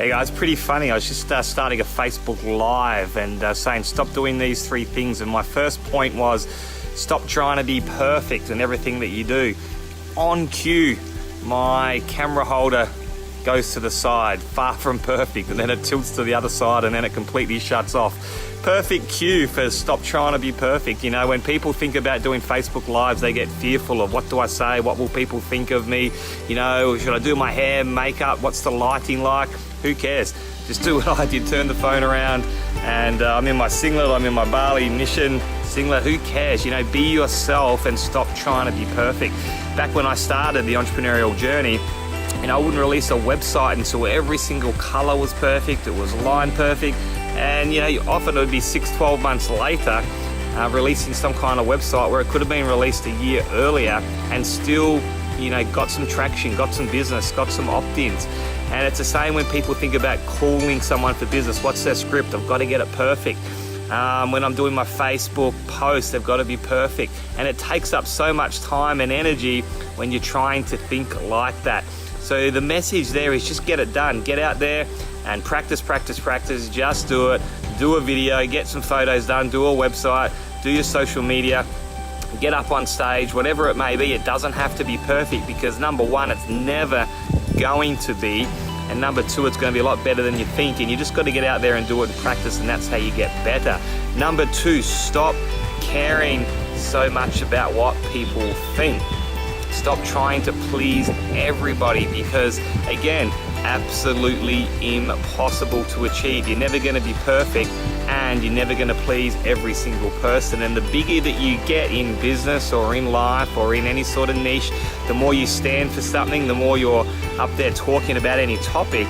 Hey guys, pretty funny. I was just starting a Facebook Live and saying stop doing these 3 things. And my first point was stop trying to be perfect in everything that you do. On cue, my camera holder goes to the side, far from perfect, and then it tilts to the other side and then it completely shuts off. Perfect cue for stop trying to be perfect. You know, when people think about doing Facebook Lives, they get fearful of what do I say, what will people think of me, you know, should I do my hair, makeup, what's the lighting like, who cares? Just do what I did, turn the phone around and I'm in my singlet, I'm in my Bali mission singlet, who cares? You know, be yourself and stop trying to be perfect. Back when I started the entrepreneurial journey, I wouldn't release a website until every single color was perfect, it was line perfect, and you know, often it would be 6-12 months later releasing some kind of website where it could have been released a year earlier and still, you know, got some traction, got some business, got some opt-ins. And it's the same when people think about calling someone for business. What's their script? I've got to get it perfect. When I'm doing my Facebook posts, they've got to be perfect. And it takes up so much time and energy when you're trying to think like that. So the message there is just get it done. Get out there and practice, practice, practice. Just do it. Do a video, get some photos done, do a website, do your social media, get up on stage, whatever it may be. It doesn't have to be perfect because number one, it's never going to be. And number two, it's going to be a lot better than you think. And you just got to get out there and do it and practice, and that's how you get better. Number two, stop caring so much about what people think. Stop trying to please everybody because, again, absolutely impossible to achieve. You're never going to be perfect and you're never going to please every single person. And the bigger that you get in business or in life or in any sort of niche, the more you stand for something, the more you're up there talking about any topic,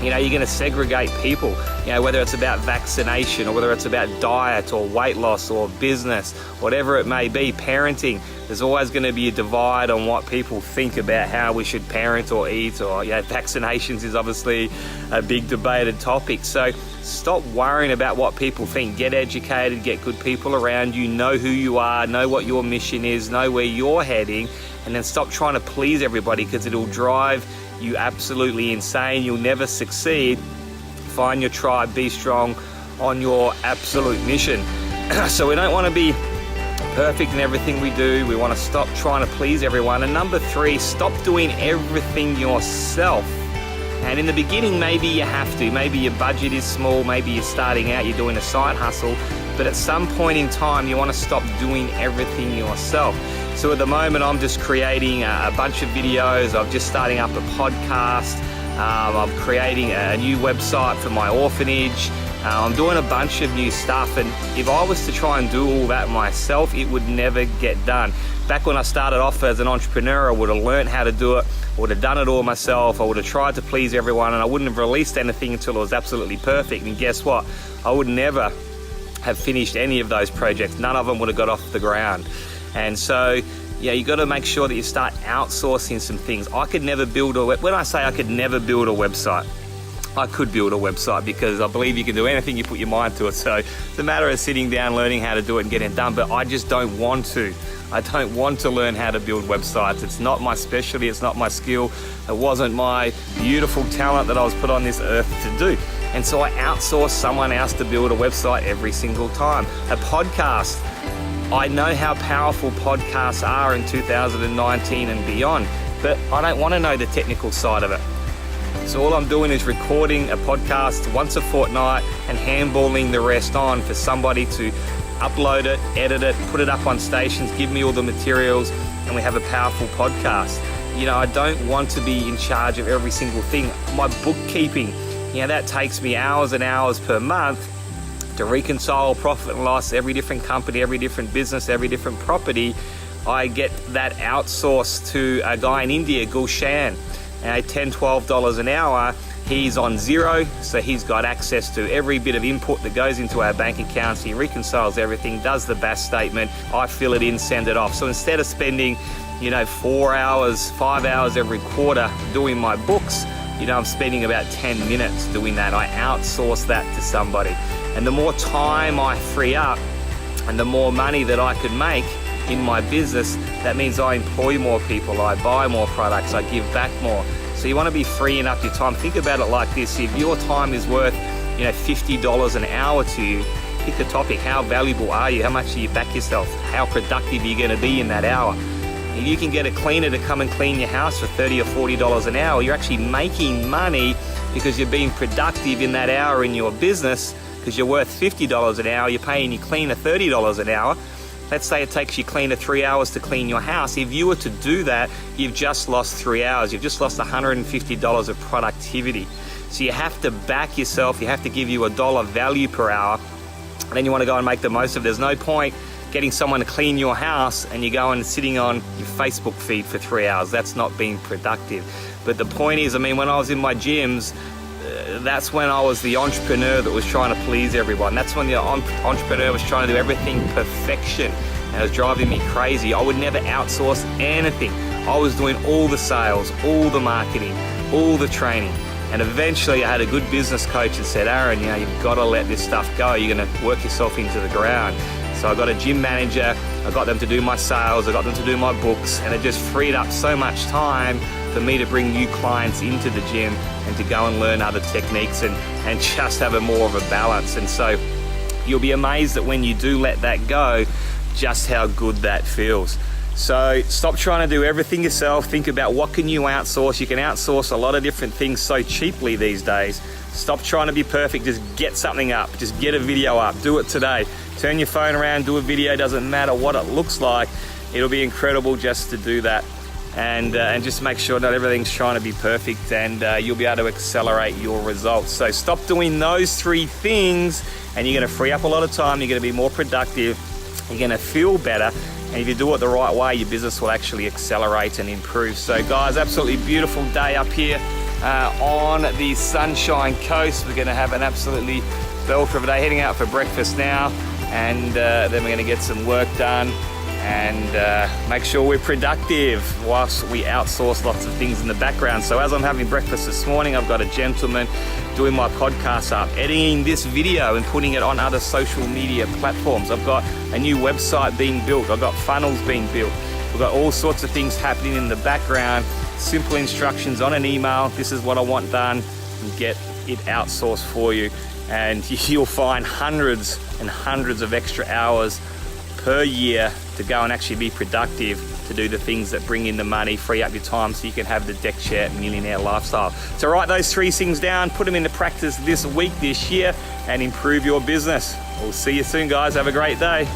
you know, you're going to segregate people, you know, whether it's about vaccination or whether it's about diet or weight loss or business, whatever it may be, parenting. There's always going to be a divide on what people think about how we should parent or eat, or, you know, vaccinations is obviously a big debated topic. So stop worrying about what people think. Get educated, get good people around you, know who you are, know what your mission is, know where you're heading, and then stop trying to please everybody because it'll drive you absolutely insane. You'll never succeed. Find your tribe, be strong on your absolute mission. So we don't want to be perfect in everything we do. We want to stop trying to please everyone. And number three, stop doing everything yourself. And in the beginning, maybe you have to. Maybe your budget is small, maybe you're starting out, you're doing a side hustle, but at some point in time, you want to stop doing everything yourself. So at the moment, I'm just creating a bunch of videos. I'm just starting up a podcast. I'm creating a new website for my orphanage. I'm doing a bunch of new stuff, and if I was to try and do all that myself, it would never get done. Back when I started off as an entrepreneur, I would have learned how to do it, I would have done it all myself, I would have tried to please everyone, and I wouldn't have released anything until it was absolutely perfect. And guess what? I would never have finished any of those projects. None of them would have got off the ground. And so, yeah, you got to make sure that you start outsourcing some things. I could never build when I say I could never build a website, I could build a website because I believe you can do anything you put your mind to it. So it's a matter of sitting down, learning how to do it and getting it done. But I just don't want to. I don't want to learn how to build websites. It's not my specialty. It's not my skill. It wasn't my beautiful talent that I was put on this earth to do. And so I outsource someone else to build a website every single time. A podcast. I know how powerful podcasts are in 2019 and beyond, but I don't want to know the technical side of it. So all I'm doing is recording a podcast once a fortnight and handballing the rest on for somebody to upload it, edit it, put it up on stations, give me all the materials, and we have a powerful podcast. You know, I don't want to be in charge of every single thing. My bookkeeping, you know, that takes me hours and hours per month to reconcile profit and loss, every different company, every different business, every different property. I get that outsourced to a guy in India, Gulshan. $10, $12 an hour. He's on zero, so he's got access to every bit of input that goes into our bank accounts. He reconciles everything, does the BAS statement. I fill it in, send it off. So instead of spending, 4 hours, 5 hours every quarter doing my books, I'm spending about 10 minutes doing that. I outsource that to somebody. And the more time I free up and the more money that I could make in my business, that means I employ more people, I buy more products, I give back more. So you want to be freeing up your time. Think about it like this: if your time is worth, you know, $50 an hour to you, pick a topic. How valuable are you? How much do you back yourself? How productive are you going to be in that hour? If you can get a cleaner to come and clean your house for $30 or $40 an hour, you're actually making money because you're being productive in that hour in your business, because you're worth $50 an hour, you're paying your cleaner $30 an hour. Let's say it takes your cleaner 3 hours to clean your house. If you were to do that, you've just lost 3 hours. You've just lost $150 of productivity. So you have to back yourself. You have to give you $1 value per hour. And then you want to go and make the most of it. There's no point getting someone to clean your house and you go and sitting on your Facebook feed for 3 hours. That's not being productive. But the point is, I mean, when I was in my gyms, that's when I was the entrepreneur that was trying to please everyone. That's when the entrepreneur was trying to do everything perfection, and it was driving me crazy. I would never outsource anything. I was doing all the sales, all the marketing, all the training. And eventually I had a good business coach that said, Aaron, you know, you've got to let this stuff go. You're going to work yourself into the ground. So I got a gym manager, I got them to do my sales, I got them to do my books, and it just freed up so much time for me to bring new clients into the gym and to go and learn other techniques and just have a more of a balance. And so you'll be amazed that when you do let that go, just how good that feels. So stop trying to do everything yourself. Think about what can you outsource. You can outsource a lot of different things so cheaply these days. Stop trying to be perfect. Just get something up. Just get a video up. Do it today. Turn your phone around, do a video. Doesn't matter what it looks like. It'll be incredible just to do that. And just make sure not everything's trying to be perfect, and you'll be able to accelerate your results. So stop doing those 3 things and you're going to free up a lot of time. You're going to be more productive. You're going to feel better. And if you do it the right way, your business will actually accelerate and improve. So guys, absolutely beautiful day up here on the Sunshine Coast. We're going to have an absolutely belter of a day. Heading out for breakfast now, and then we're going to get some work done and make sure we're productive whilst we outsource lots of things in the background. So as I'm having breakfast this morning, I've got a gentleman doing my podcast up, editing this video and putting it on other social media platforms. I've got a new website being built. I've got funnels being built. We've got all sorts of things happening in the background. Simple instructions on an email. This is what I want done, and get it outsourced for you. And you'll find hundreds and hundreds of extra hours per year to go and actually be productive, to do the things that bring in the money, free up your time so you can have the deck chair millionaire lifestyle. So write those 3 things down, put them into practice this week, this year, and improve your business. We'll see you soon, guys. Have a great day.